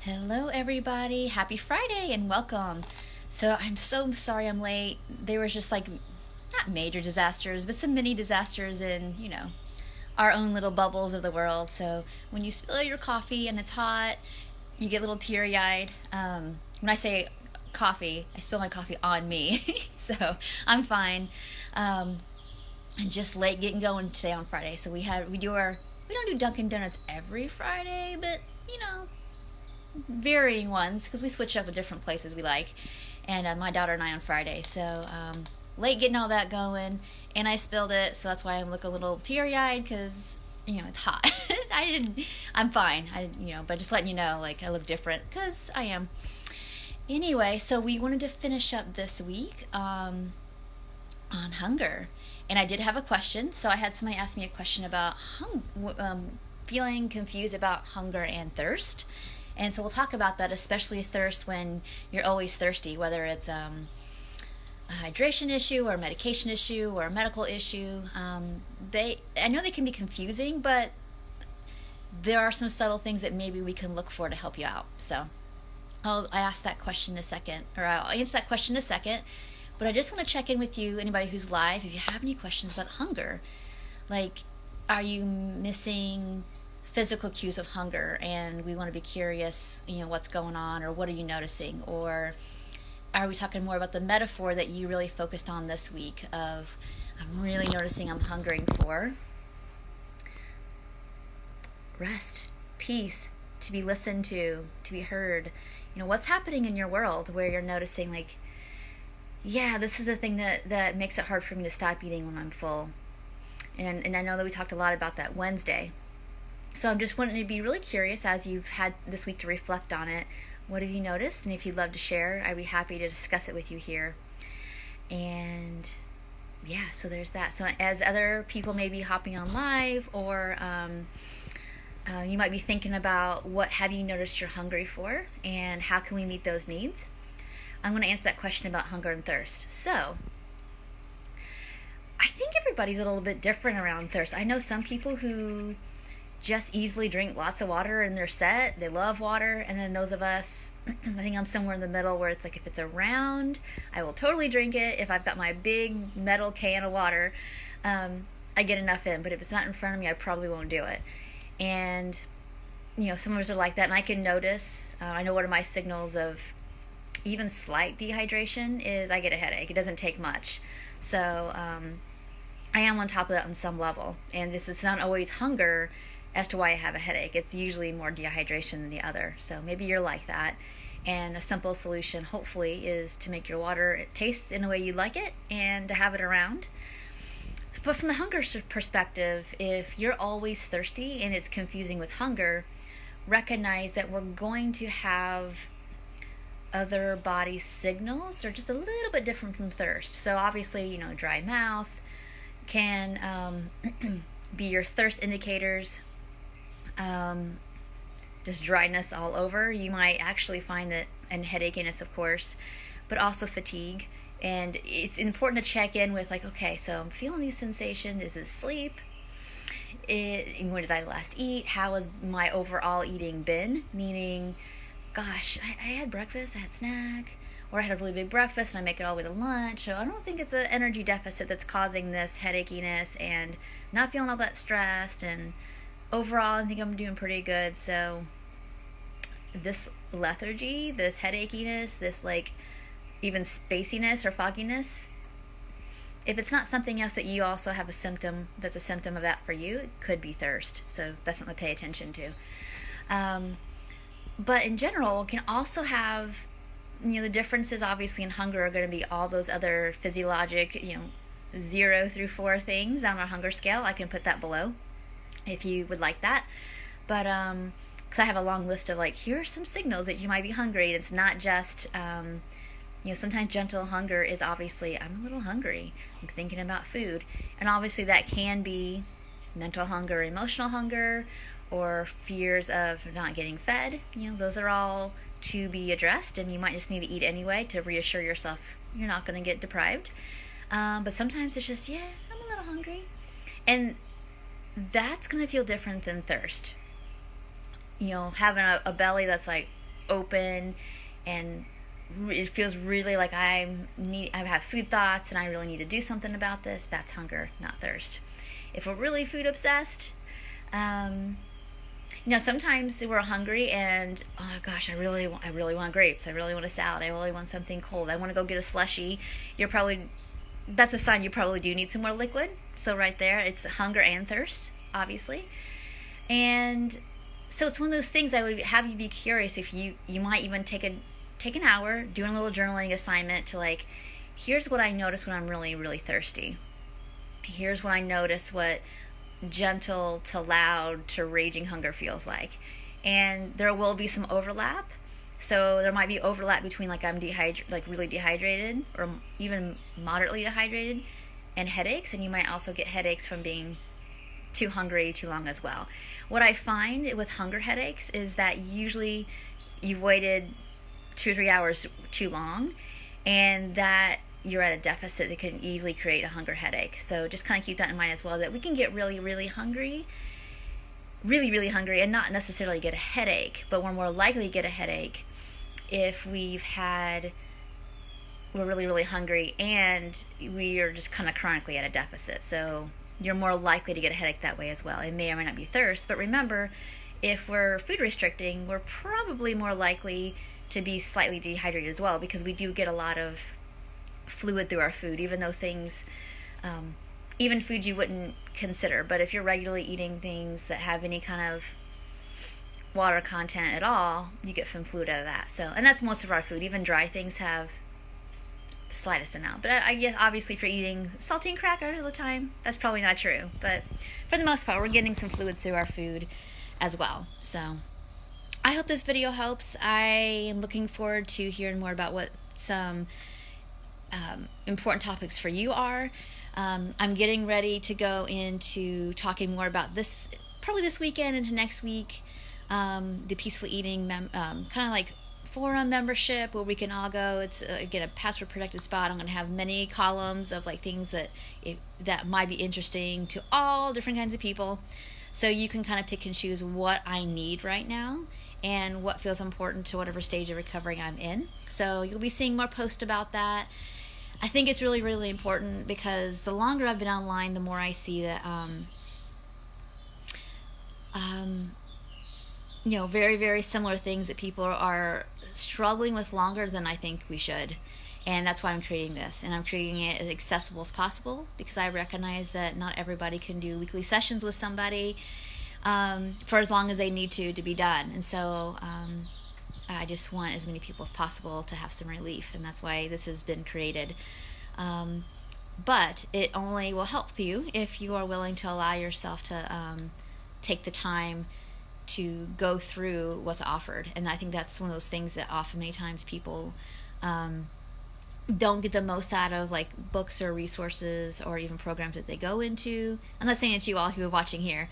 Hello, everybody. Happy Friday and welcome. So, I'm so sorry I'm late. There was just like not major disasters, but some mini disasters in, our own little bubbles of the world. So, when you spill your coffee and it's hot, you get a little teary eyed. When I say coffee, I spill my coffee on me. So, I'm fine. Um, and just late getting going today on Friday. So, we don't do Dunkin' Donuts every Friday, but, varying ones because we switch up with different places we like. And my daughter and I on Friday. So late getting all that going, and I spilled it, so that's why I'm looking a little teary eyed because it's hot. I'm fine. But just letting you know, like I look different because I am. Anyway, so we wanted to finish up this week on hunger, and I did have a question. So I had somebody ask me a question about feeling confused about hunger and thirst. And so we'll talk about that, especially thirst when you're always thirsty, whether it's a hydration issue or a medication issue or a medical issue. I know they can be confusing, but there are some subtle things that maybe we can look for to help you out. So I'll answer that question in a second. But I just want to check in with you, anybody who's live, if you have any questions about hunger. Like, are you missing physical cues of hunger, and we want to be curious, what's going on, or what are you noticing? Or are we talking more about the metaphor that you really focused on this week of, I'm really noticing I'm hungering for rest, peace, to be listened to be heard. What's happening in your world where you're noticing, like, yeah, this is the thing that makes it hard for me to stop eating when I'm full. And I know that we talked a lot about that Wednesday. So I'm just wanting to be really curious as you've had this week to reflect on it. What have you noticed? And if you'd love to share, I'd be happy to discuss it with you here. And yeah, so there's that. So as other people may be hopping on live, or you might be thinking about what have you noticed you're hungry for and how can we meet those needs? I'm going to answer that question about hunger and thirst. So I think everybody's a little bit different around thirst. I know some people who just easily drink lots of water and they're set. They love water. And then those of us, I think I'm somewhere in the middle where it's like, if it's around, I will totally drink it. If I've got my big metal can of water, I get enough in. But if it's not in front of me, I probably won't do it. And, some of us are like that. And I can notice, I know one of my signals of even slight dehydration is I get a headache. It doesn't take much. So I am on top of that on some level. And this is not always hunger as to why I have a headache. It's usually more dehydration than the other. So maybe you're like that. And a simple solution, hopefully, is to make your water taste in a way you like it and to have it around. But from the hunger perspective, if you're always thirsty and it's confusing with hunger, recognize that we're going to have other body signals that are just a little bit different from thirst. So obviously, dry mouth can be your thirst indicators. Just dryness all over. You might actually find that, and headachiness, of course, but also fatigue. And it's important to check in with, like, okay, so I'm feeling these sensations. Is it sleep? When did I last eat? How has my overall eating been? Meaning, gosh, I had breakfast, I had snack, or I had a really big breakfast and I make it all the way to lunch. So I don't think it's an energy deficit that's causing this headachiness and not feeling all that stressed. And overall, I think I'm doing pretty good. So this lethargy, this headachiness, this like even spaciness or fogginess, if it's not something else that you also have a symptom that's a symptom of that for you, it could be thirst. So that's something to pay attention to. But in general, we can also have, the differences obviously in hunger are going to be all those other physiologic, 0 through 4 things on our hunger scale. I can put that below if you would like that. But because I have a long list of, like, here are some signals that you might be hungry. And it's not just, sometimes gentle hunger is obviously, I'm a little hungry. I'm thinking about food. And obviously that can be mental hunger, emotional hunger, or fears of not getting fed. Those are all to be addressed, and you might just need to eat anyway to reassure yourself you're not going to get deprived. But sometimes it's just, yeah, I'm a little hungry. And that's going to feel different than thirst. Having a belly that's like open, and it feels really like I have food thoughts and I really need to do something about this, that's hunger, not thirst. If we're really food obsessed, um, sometimes we're hungry and, oh gosh, I really want grapes. I really want a salad. I really want something cold. I want to go get a slushie. That's a sign you probably do need some more liquid. So right there, it's hunger and thirst, obviously. And so it's one of those things I would have you be curious if you might even take an hour doing a little journaling assignment to, like, here's what I notice when I'm really, really thirsty. Here's when I notice what gentle to loud to raging hunger feels like. And there will be some overlap. So there might be overlap between, like, I'm really dehydrated or even moderately dehydrated and headaches, and you might also get headaches from being too hungry too long as well. What I find with hunger headaches is that usually you've waited 2 or 3 hours too long, and that you're at a deficit that can easily create a hunger headache. So just kind of keep that in mind as well, that we can get really, really hungry, really, really hungry, and not necessarily get a headache, but we're more likely to get a headache if we're really, really hungry and we are just kind of chronically at a deficit. So you're more likely to get a headache that way as well. It may or may not be thirst, but remember, if we're food restricting, we're probably more likely to be slightly dehydrated as well, because we do get a lot of fluid through our food, even though even foods you wouldn't consider. But if you're regularly eating things that have any kind of water content at all, you get some fluid out of that. So, and that's most of our food. Even dry things have the slightest amount. But I guess obviously if you're eating saltine crackers all the time, that's probably not true. But for the most part, we're getting some fluids through our food as well. So I hope this video helps. I am looking forward to hearing more about what some important topics for you are. I'm getting ready to go into talking more about this, probably this weekend into next week, the Peaceful Eating kind of like forum membership where we can all go. It's again a password protected spot. I'm going to have many columns of like things that might be interesting to all different kinds of people, so you can kind of pick and choose what I need right now and what feels important to whatever stage of recovery I'm in. So you'll be seeing more posts about that. I think it's really, really important, because the longer I've been online, the more I see that, very, very similar things that people are struggling with longer than I think we should. And that's why I'm creating this. And I'm creating it as accessible as possible, because I recognize that not everybody can do weekly sessions with somebody for as long as they need to be done. And so I just want as many people as possible to have some relief, and that's why this has been created. But it only will help you if you are willing to allow yourself to take the time to go through what's offered. And I think that's one of those things that often many times people don't get the most out of, like books or resources or even programs that they go into. I'm not saying it's you all who are watching here.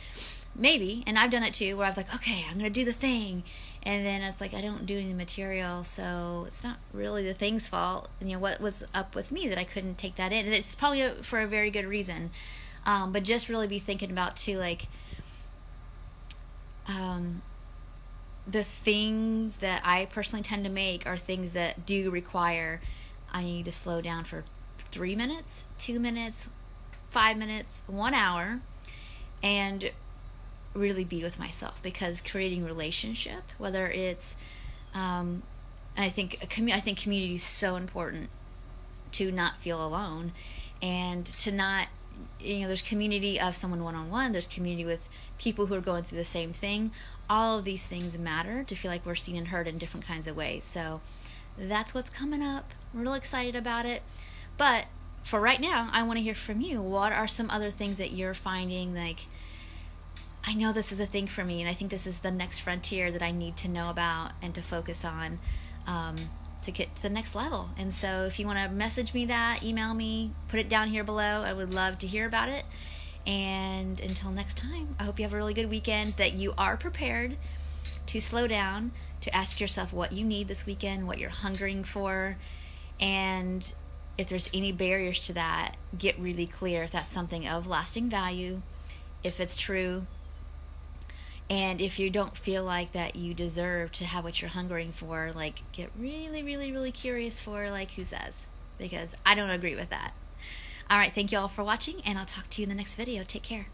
Maybe, and I've done it too, where I've like, okay, I'm going to do the thing. And then it's like, I don't do any material, so it's not really the thing's fault. What was up with me that I couldn't take that in? And it's probably for a very good reason. But just really be thinking about too, like, the things that I personally tend to make are things that do require, I need to slow down for 3 minutes, 2 minutes, 5 minutes, 1 hour, and really be with myself. Because creating relationship, whether it's I think community is so important, to not feel alone, and to not, there's community of someone one-on-one, there's community with people who are going through the same thing. All of these things matter to feel like we're seen and heard in different kinds of ways. So that's what's coming up. I'm real excited about it. But for right now, I want to hear from you. What are some other things that you're finding, like, I know this is a thing for me, and I think this is the next frontier that I need to know about and to focus on to get to the next level. And so if you want to message me that, email me, put it down here below. I would love to hear about it. And until next time, I hope you have a really good weekend, that you are prepared to slow down, to ask yourself what you need this weekend, what you're hungering for, and if there's any barriers to that, get really clear if that's something of lasting value, if it's true, And if you don't feel like that you deserve to have what you're hungering for, like, get really, really, really curious for, like, who says. Because I don't agree with that. All right, thank you all for watching, and I'll talk to you in the next video. Take care.